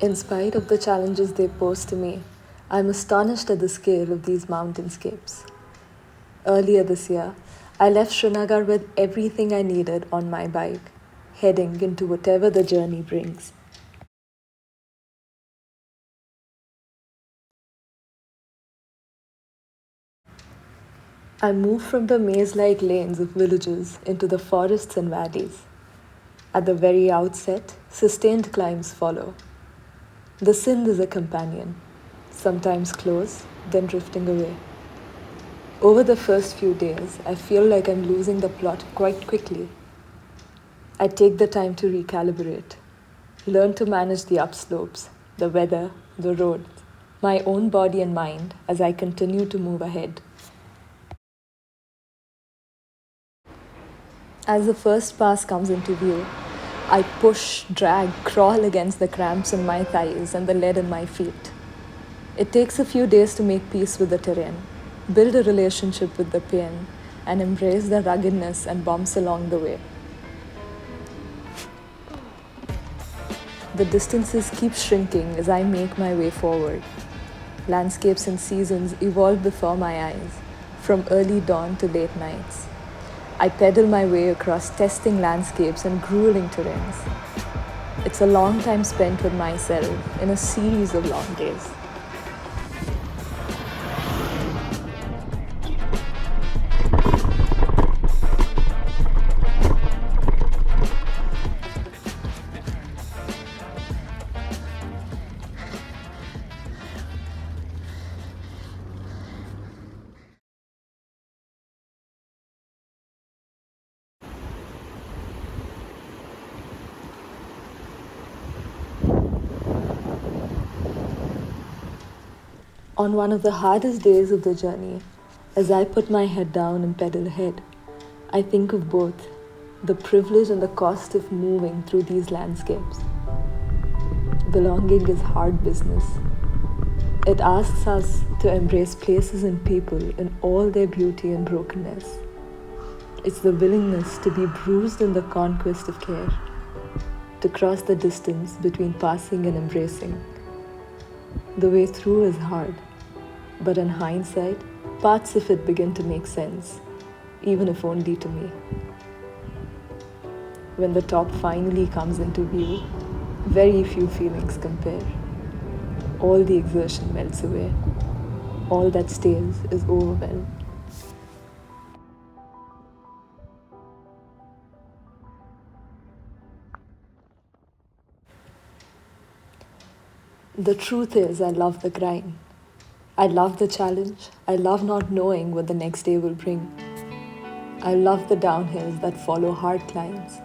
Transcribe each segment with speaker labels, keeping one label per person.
Speaker 1: In spite of the challenges they pose to me, I'm astonished at the scale of these mountainscapes. Earlier this year, I left Srinagar with everything I needed on my bike, heading into whatever the journey brings. I moved from the maze like lanes of villages into the forests and valleys. At the very outset, sustained climbs follow. The Sindh is a companion, sometimes close, then drifting away. Over the first few days, I feel like I'm losing the plot quite quickly. I take the time to recalibrate, learn to manage the upslopes, the weather, the roads, my own body and mind as I continue to move ahead. As the first pass comes into view, I push, drag, crawl against the cramps in my thighs and the lead in my feet. It takes a few days to make peace with the terrain, build a relationship with the pain, and embrace the ruggedness and bumps along the way. The distances keep shrinking as I make my way forward. Landscapes and seasons evolve before my eyes, from early dawn to late nights. I pedal my way across testing landscapes and grueling terrains. It's a long time spent with myself in a series of long days. On one of the hardest days of the journey, as I put my head down and pedal ahead, I think of both the privilege and the cost of moving through these landscapes. Belonging is hard business. It asks us to embrace places and people in all their beauty and brokenness. It's the willingness to be bruised in the conquest of care, to cross the distance between passing and embracing. The way through is hard, but in hindsight, parts of it begin to make sense, even if only to me. When the top finally comes into view, very few feelings compare. All the exertion melts away. All that stays is overwhelm. The truth is, I love the grind. I love the challenge. I love not knowing what the next day will bring. I love the downhills that follow hard climbs.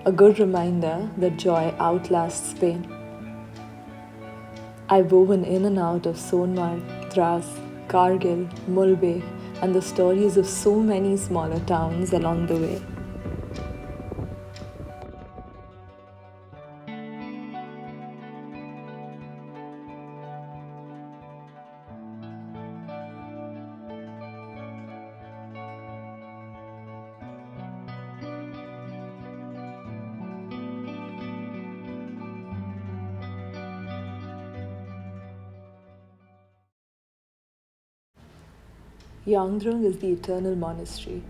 Speaker 1: A good reminder that joy outlasts pain. I've woven in and out of Sonmarg, Dras, Kargil, Mulbe, and the stories of so many smaller towns along the way. Yangdrung is the eternal monastery,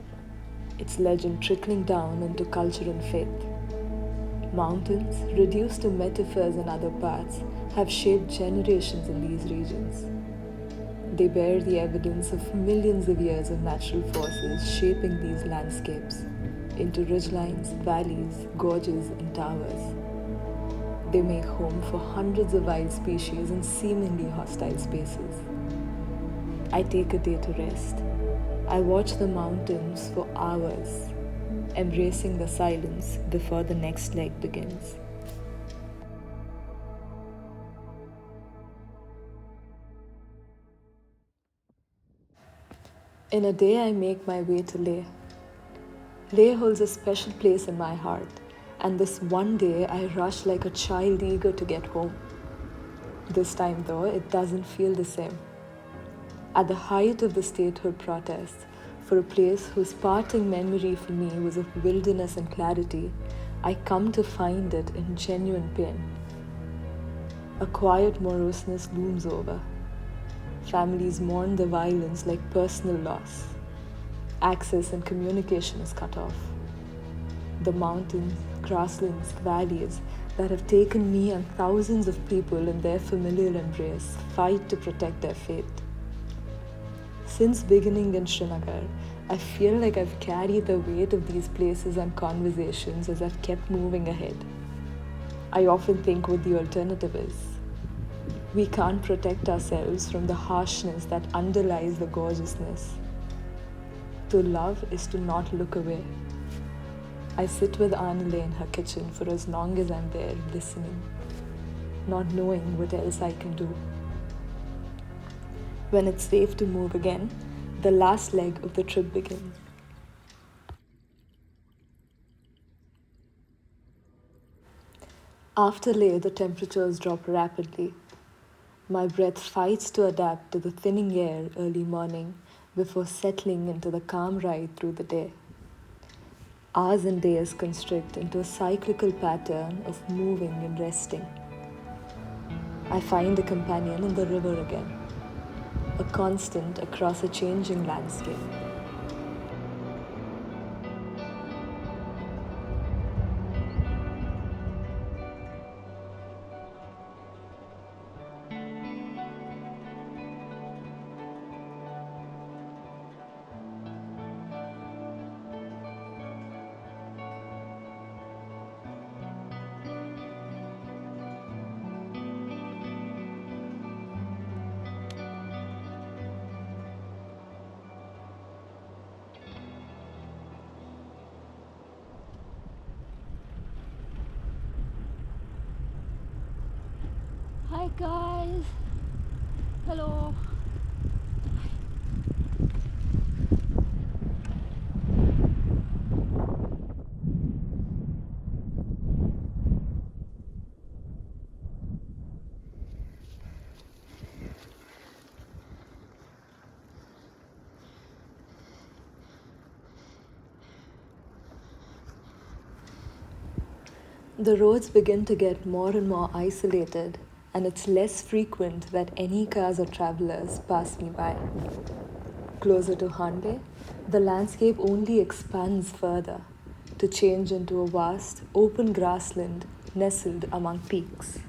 Speaker 1: its legend trickling down into culture and faith. Mountains, reduced to metaphors and other paths, have shaped generations in these regions. They bear the evidence of millions of years of natural forces shaping these landscapes into ridgelines, valleys, gorges, and towers. They make home for hundreds of wild species in seemingly hostile spaces. I take a day to rest. I watch the mountains for hours, embracing the silence before the next leg begins. In a day, I make my way to Leh. Leh holds a special place in my heart, and this one day I rush like a child eager to get home. This time, though, it doesn't feel the same. At the height of the statehood protests, for a place whose parting memory for me was of wilderness and clarity, I come to find it in genuine pain. A quiet moroseness looms over. Families mourn the violence like personal loss. Access and communication is cut off. The mountains, grasslands, valleys that have taken me and thousands of people in their familiar embrace fight to protect their faith. Since beginning in Srinagar, I feel like I've carried the weight of these places and conversations as I've kept moving ahead. I often think what the alternative is. We can't protect ourselves from the harshness that underlies the gorgeousness. To love is to not look away. I sit with Anile in her kitchen for as long as I'm there listening, not knowing what else I can do. When it's safe to move again, the last leg of the trip begins. After Leh, the temperatures drop rapidly. My breath fights to adapt to the thinning air early morning before settling into the calm ride through the day. Hours and days constrict into a cyclical pattern of moving and resting. I find a companion in the river again, a constant across a changing landscape.
Speaker 2: Hi guys, hello.
Speaker 1: The roads begin to get more and more isolated, and it's less frequent that any cars or travelers pass me by. Closer to Hande, the landscape only expands further to change into a vast, open grassland nestled among peaks.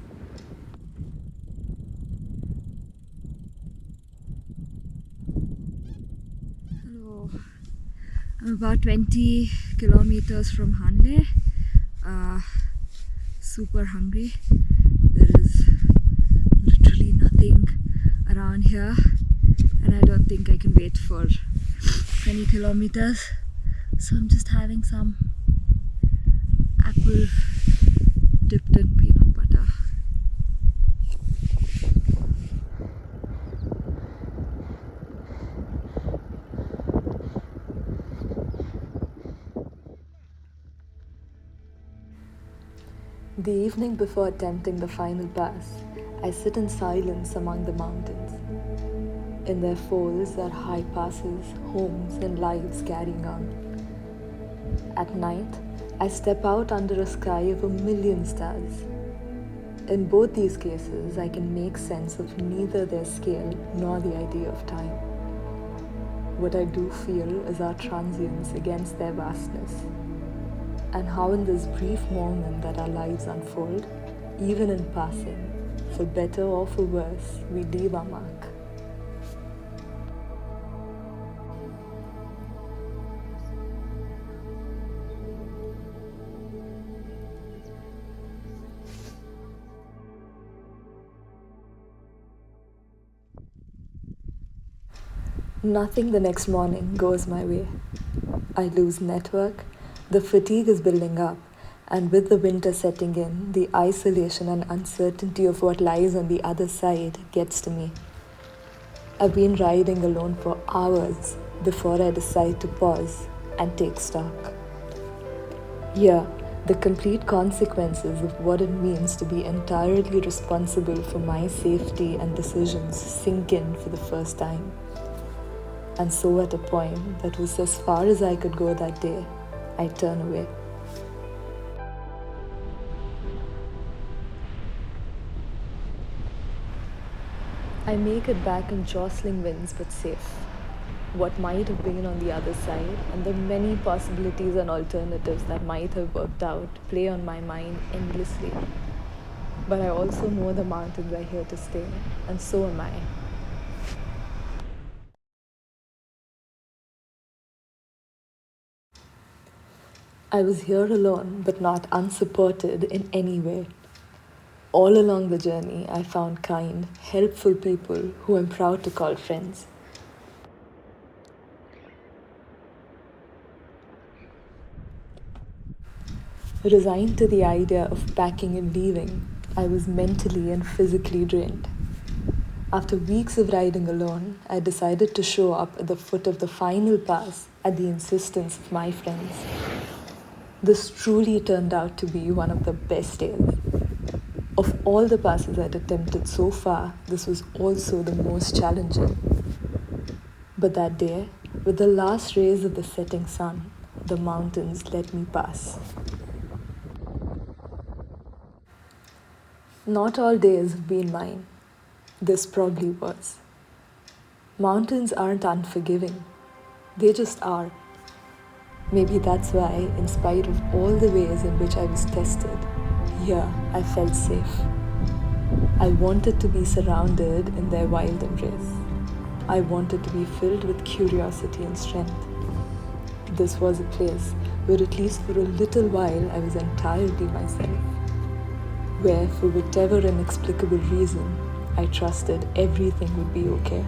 Speaker 2: Hello. I'm about 20 kilometers from Hanle. Super hungry. There is literally nothing around here, and I don't think I can wait for 20 kilometers. So I'm just having some apple dipped in peanut butter.
Speaker 1: The evening before attempting the final pass, I sit in silence among the mountains. In their folds are high passes, homes, and lives carrying on. At night, I step out under a sky of a million stars. In both these cases, I can make sense of neither their scale nor the idea of time. What I do feel is our transience against their vastness, and how in this brief moment that our lives unfold, even in passing, for better or for worse, we leave our mark. Nothing the next morning goes my way. I lose network, the fatigue is building up, and with the winter setting in, the isolation and uncertainty of what lies on the other side gets to me. I've been riding alone for hours before I decide to pause and take stock. Here, the complete consequences of what it means to be entirely responsible for my safety and decisions sink in for the first time. And so at a point that was as far as I could go that day, I turn away. I make it back in jostling winds but safe. What might have been on the other side and the many possibilities and alternatives that might have worked out play on my mind endlessly. But I also know the mountains are here to stay, and so am I. I was here alone, but not unsupported in any way. All along the journey, I found kind, helpful people who I'm proud to call friends. Resigned to the idea of packing and leaving, I was mentally and physically drained. After weeks of riding alone, I decided to show up at the foot of the final pass at the insistence of my friends. This truly turned out to be one of the best days. Of all the passes I'd attempted so far, this was also the most challenging. But that day, with the last rays of the setting sun, the mountains let me pass. Not all days have been mine. This probably was. Mountains aren't unforgiving, they just are. Maybe that's why, in spite of all the ways in which I was tested, here I felt safe. I wanted to be surrounded in their wild embrace. I wanted to be filled with curiosity and strength. This was a place where, at least for a little while, I was entirely myself. Where, for whatever inexplicable reason, I trusted everything would be okay.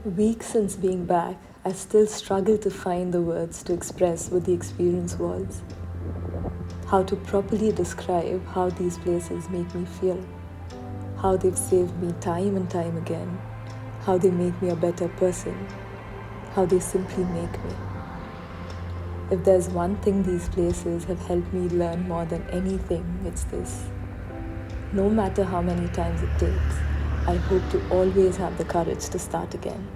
Speaker 1: Weeks since being back, I still struggle to find the words to express what the experience was. How to properly describe how these places make me feel. How they've saved me time and time again. How they make me a better person. How they simply make me. If there's one thing these places have helped me learn more than anything, it's this. No matter how many times it takes, I hope to always have the courage to start again.